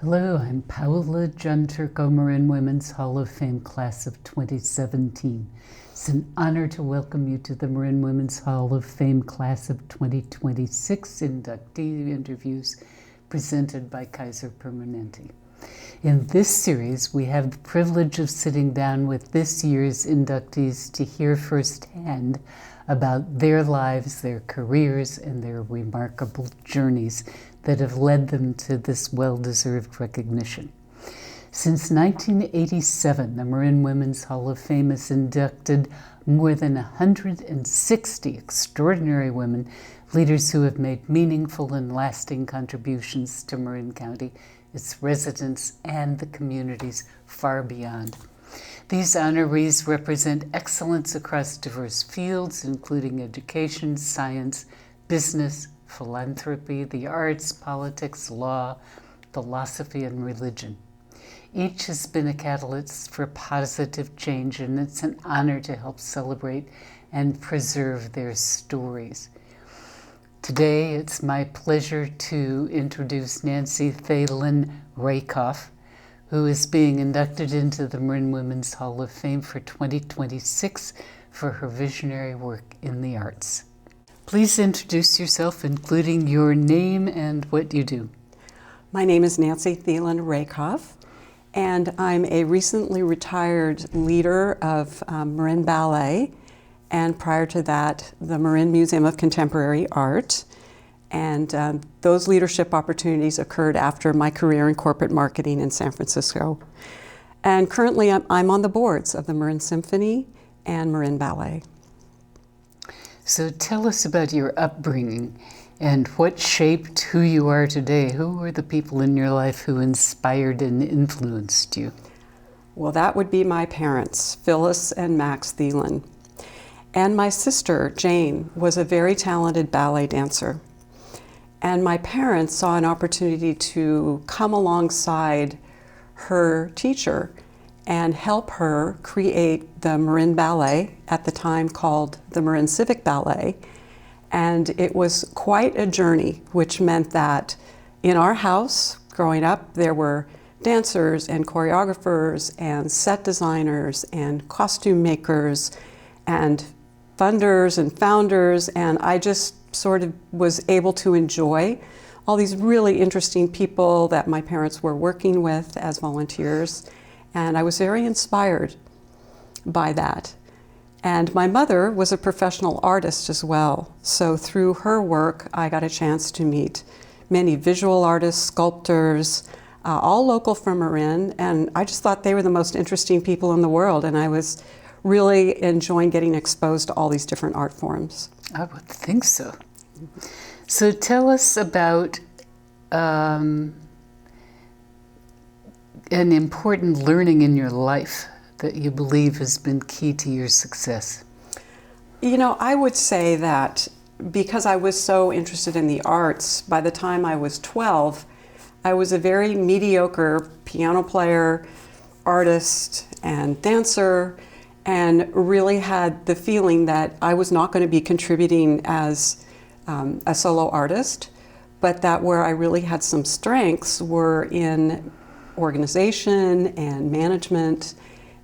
Hello, I'm Paola Junturco, Marin Women's Hall of Fame Class of 2017. It's an honor to welcome you to the Marin Women's Hall of Fame Class of 2026 inductee interviews presented by Kaiser Permanente. In this series, we have the privilege of sitting down with this year's inductees to hear firsthand about their lives, their careers, and their remarkable journeys that have led them to this well-deserved recognition. Since 1987, the Marin Women's Hall of Fame has inducted more than 160 extraordinary women, leaders who have made meaningful and lasting contributions to Marin County, its residents, and the communities far beyond. These honorees represent excellence across diverse fields, including education, science, business, philanthropy, the arts, politics, law, philosophy, and religion. Each has been a catalyst for positive change, and it's an honor to help celebrate and preserve their stories. Today, it's my pleasure to introduce Nancy Thelen Rehkopf, who is being inducted into the Marin Women's Hall of Fame for 2026 for her visionary work in the arts. Please introduce yourself, including your name and what you do. My name is Nancy Thelen Rehkopf, and I'm a recently retired leader of Marin Ballet, and prior to that, the Marin Museum of Contemporary Art. And those leadership opportunities occurred after my career in corporate marketing in San Francisco. And currently, I'm on the boards of the Marin Symphony and Marin Ballet. So tell us about your upbringing and what shaped who you are today. Who were the people in your life who inspired and influenced you? Well, that would be my parents, Phyllis and Max Thelen. And my sister, Jane, was a very talented ballet dancer. And my parents saw an opportunity to come alongside her teacher and help her create the Marin Ballet, at the time called the Marin Civic Ballet. And it was quite a journey, which meant that in our house, growing up, there were dancers and choreographers and set designers and costume makers and funders and founders, and I just sort of was able to enjoy all these really interesting people that my parents were working with as volunteers, and I was very inspired by that. And my mother was a professional artist as well, so through her work I got a chance to meet many visual artists, sculptors, all local from Marin, and I just thought they were the most interesting people in the world, and I was really enjoying getting exposed to all these different art forms. I would think so. So tell us about an important learning in your life that you believe has been key to your success. You know, I would say that because I was so interested in the arts, by the time I was 12, I was a very mediocre piano player, artist, and dancer, and really had the feeling that I was not going to be contributing as a solo artist, but that where I really had some strengths were in organization and management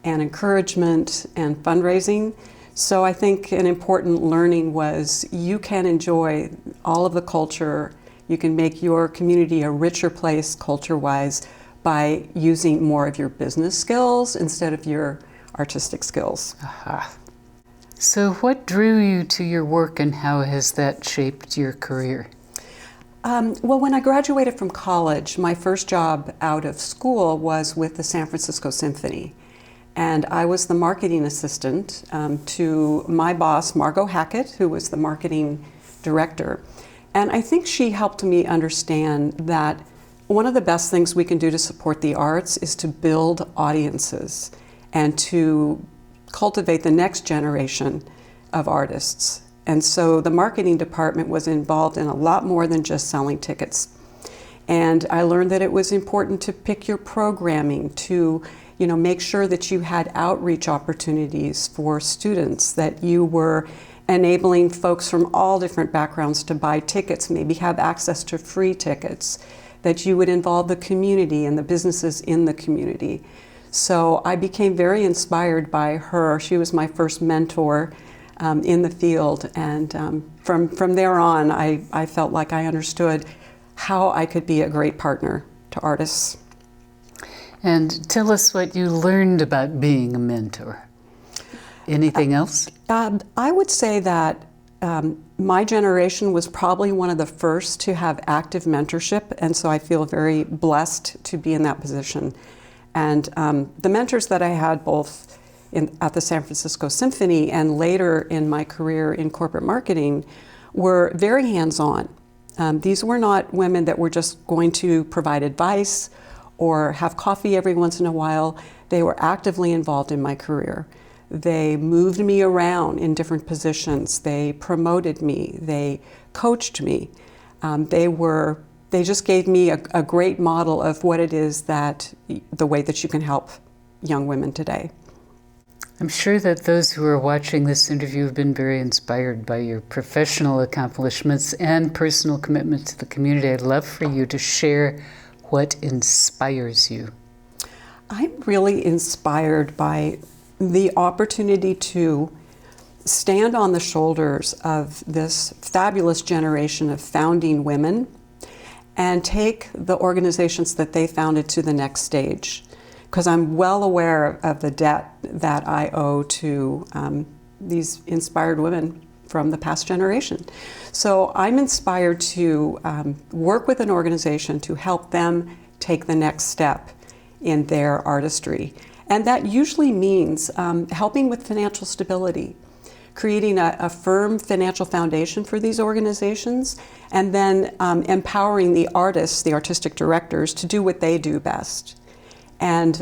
and encouragement and fundraising. So I think an important learning was you can enjoy all of the culture, you can make your community a richer place culture-wise by using more of your business skills instead of your artistic skills. Aha. So what drew you to your work and how has that shaped your career? Well, when I graduated from college, my first job out of school was with the San Francisco Symphony. And I was the marketing assistant to my boss, Margot Hackett, who was the marketing director. And I think she helped me understand that one of the best things we can do to support the arts is to build audiences and to cultivate the next generation of artists. And so the marketing department was involved in a lot more than just selling tickets. And I learned that it was important to pick your programming, to make sure that you had outreach opportunities for students, that you were enabling folks from all different backgrounds to buy tickets, maybe have access to free tickets, that you would involve the community and the businesses in the community. So I became very inspired by her. She was my first mentor in the field, and from there on, I felt like I understood how I could be a great partner to artists. And tell us what you learned about being a mentor. Anything else? I would say that my generation was probably one of the first to have active mentorship, and so I feel very blessed to be in that position. And the mentors that I had both at the San Francisco Symphony and later in my career in corporate marketing were very hands-on. These were not women that were just going to provide advice or have coffee every once in a while. They were actively involved in my career. They moved me around in different positions. They promoted me. They coached me. They just gave me a great model of what it is the way that you can help young women today. I'm sure that those who are watching this interview have been very inspired by your professional accomplishments and personal commitment to the community. I'd love for you to share what inspires you. I'm really inspired by the opportunity to stand on the shoulders of this fabulous generation of founding women and take the organizations that they founded to the next stage. Because I'm well aware of the debt that I owe to these inspired women from the past generation. So I'm inspired to work with an organization to help them take the next step in their artistry. And that usually means helping with financial stability, creating a firm financial foundation for these organizations, and then empowering the artists, the artistic directors, to do what they do best. And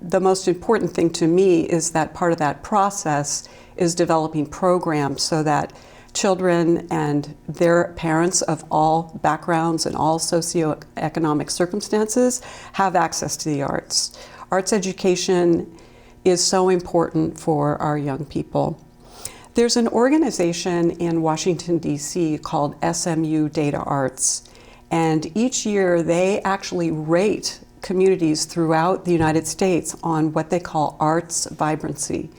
the most important thing to me is that part of that process is developing programs so that children and their parents of all backgrounds and all socioeconomic circumstances have access to the arts. Arts education is so important for our young people. There's an organization in Washington, D.C. called SMU Data Arts, and each year they actually rate communities throughout the United States on what they call arts vibrancy.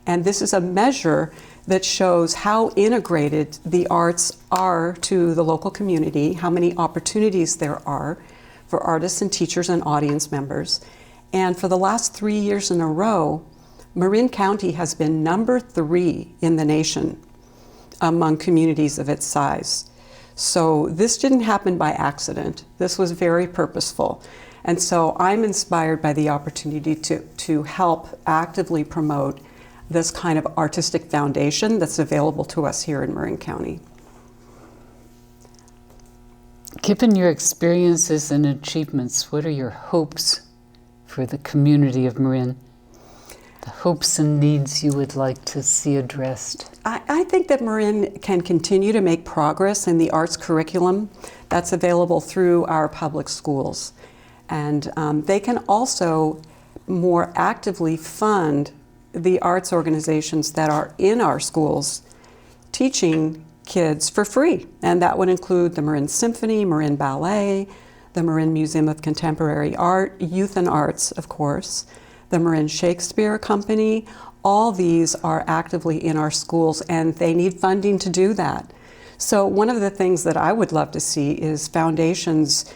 And this is a measure that shows how integrated the arts are to the local community, how many opportunities there are for artists and teachers and audience members. And for the last 3 years in a row, Marin County has been number 3 in the nation among communities of its size. So this didn't happen by accident. This was very purposeful. And so I'm inspired by the opportunity to help actively promote this kind of artistic foundation that's available to us here in Marin County. Given your experiences and achievements, what are your hopes for the community of Marin? The hopes and needs you would like to see addressed? I think that Marin can continue to make progress in the arts curriculum that's available through our public schools. And they can also more actively fund the arts organizations that are in our schools teaching kids for free. And that would include the Marin Symphony, Marin Ballet, the Marin Museum of Contemporary Art, Youth and Arts, of course, the Marin Shakespeare Company. All these are actively in our schools, and they need funding to do that. So one of the things that I would love to see is foundations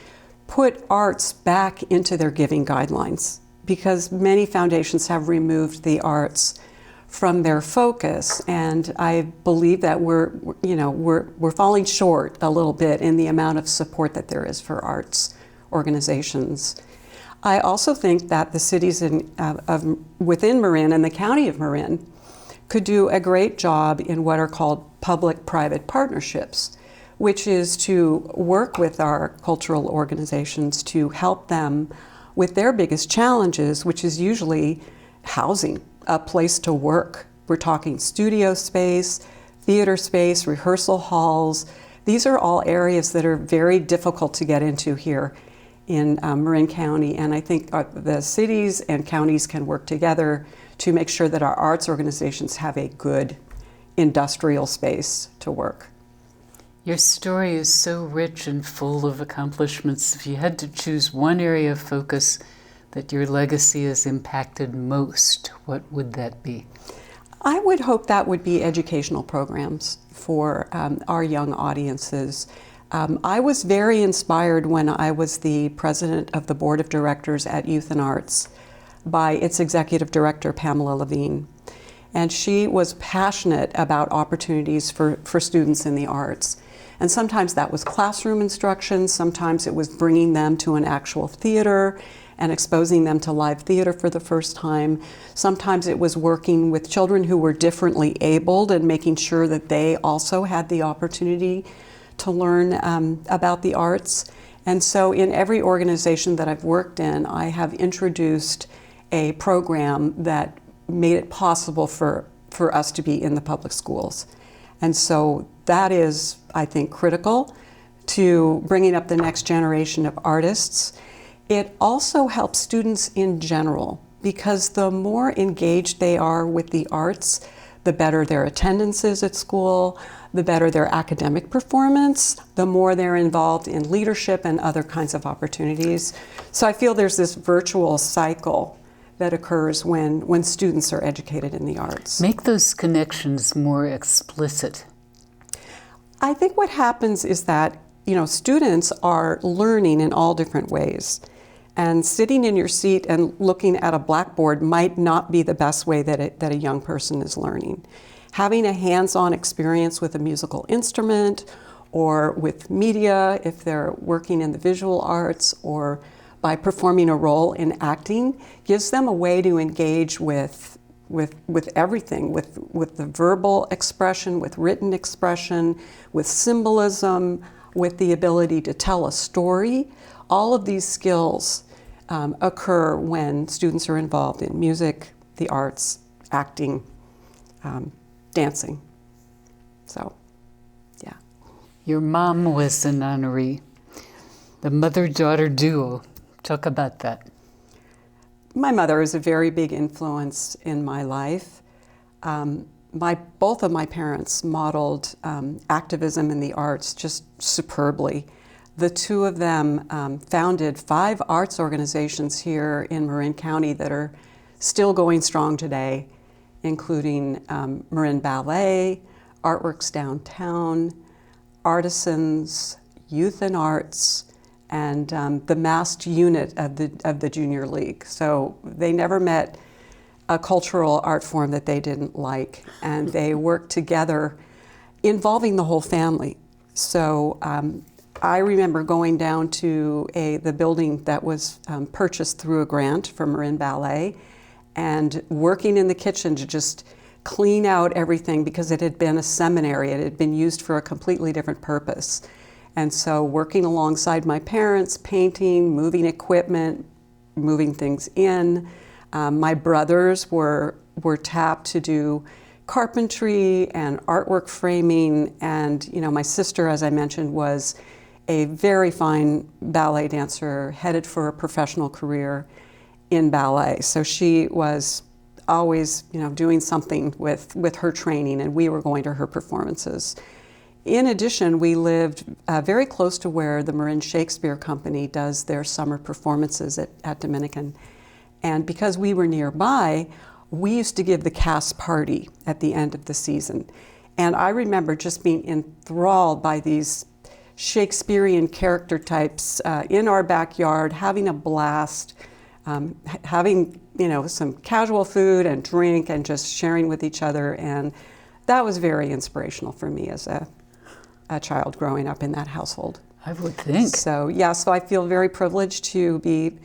put arts back into their giving guidelines, because many foundations have removed the arts from their focus, and I believe that we're falling short a little bit in the amount of support that there is for arts organizations. I also think that the cities within Marin and the county of Marin could do a great job in what are called public-private partnerships, which is to work with our cultural organizations to help them with their biggest challenges, which is usually housing, a place to work. We're talking studio space, theater space, rehearsal halls. These are all areas that are very difficult to get into here in Marin County, and I think the cities and counties can work together to make sure that our arts organizations have a good industrial space to work. Your story is so rich and full of accomplishments. If you had to choose one area of focus that your legacy has impacted most, what would that be? I would hope that would be educational programs for our young audiences. I was very inspired when I was the president of the board of directors at Youth and Arts by its executive director, Pamela Levine. And she was passionate about opportunities for students in the arts. And sometimes that was classroom instruction, sometimes it was bringing them to an actual theater and exposing them to live theater for the first time. Sometimes it was working with children who were differently abled and making sure that they also had the opportunity to learn about the arts. And so in every organization that I've worked in, I have introduced a program that made it possible for us to be in the public schools. And so that is, I think, critical to bringing up the next generation of artists. It also helps students in general, because the more engaged they are with the arts, the better their attendance is at school, the better their academic performance, the more they're involved in leadership and other kinds of opportunities. So I feel there's this virtual cycle that occurs when students are educated in the arts. Make those connections more explicit. I think what happens is that, students are learning in all different ways. And sitting in your seat and looking at a blackboard might not be the best way that a young person is learning. Having a hands-on experience with a musical instrument or with media, if they're working in the visual arts, or by performing a role in acting, gives them a way to engage with everything, with the verbal expression, with written expression, with symbolism, with the ability to tell a story. All of these skills occur when students are involved in music, the arts, acting, dancing. So, yeah. Your mom was an honoree, the mother-daughter duo. Talk about that. My mother is a very big influence in my life. Both of my parents modeled activism in the arts just superbly. The two of them founded 5 arts organizations here in Marin County that are still going strong today, including Marin Ballet, Artworks Downtown, Artisans, Youth and Arts, and the massed unit of the Junior League. So they never met a cultural art form that they didn't like, and they worked together, involving the whole family. So I remember going down to the building that was purchased through a grant from Marin Ballet, and working in the kitchen to just clean out everything, because it had been a seminary. It had been used for a completely different purpose. And so working alongside my parents, painting, moving equipment, moving things in. My brothers were tapped to do carpentry and artwork framing. And my sister, as I mentioned, was a very fine ballet dancer, headed for a professional career in ballet. So she was always doing something with her training, and we were going to her performances. In addition, we lived very close to where the Marin Shakespeare Company does their summer performances at Dominican. And because we were nearby, we used to give the cast party at the end of the season. And I remember just being enthralled by these Shakespearean character types in our backyard, having a blast, having some casual food and drink, and just sharing with each other. And that was very inspirational for me as a child growing up in that household. I would think. So so I feel very privileged to be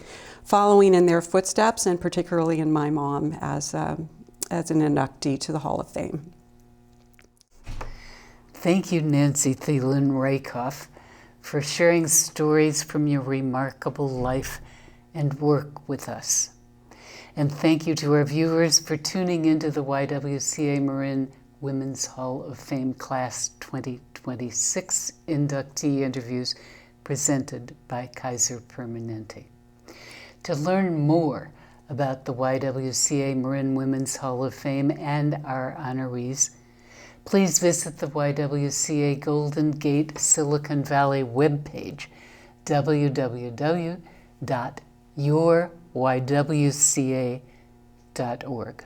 following in their footsteps, and particularly in my mom as an inductee to the Hall of Fame. Thank you, Nancy Thelen Rehkopf, for sharing stories from your remarkable life and work with us. And thank you to our viewers for tuning into the YWCA Marin Women's Hall of Fame Class 2026 inductee interviews presented by Kaiser Permanente. To learn more about the YWCA Marin Women's Hall of Fame and our honorees, Please visit the YWCA Golden Gate Silicon Valley webpage, www.yourywca.org.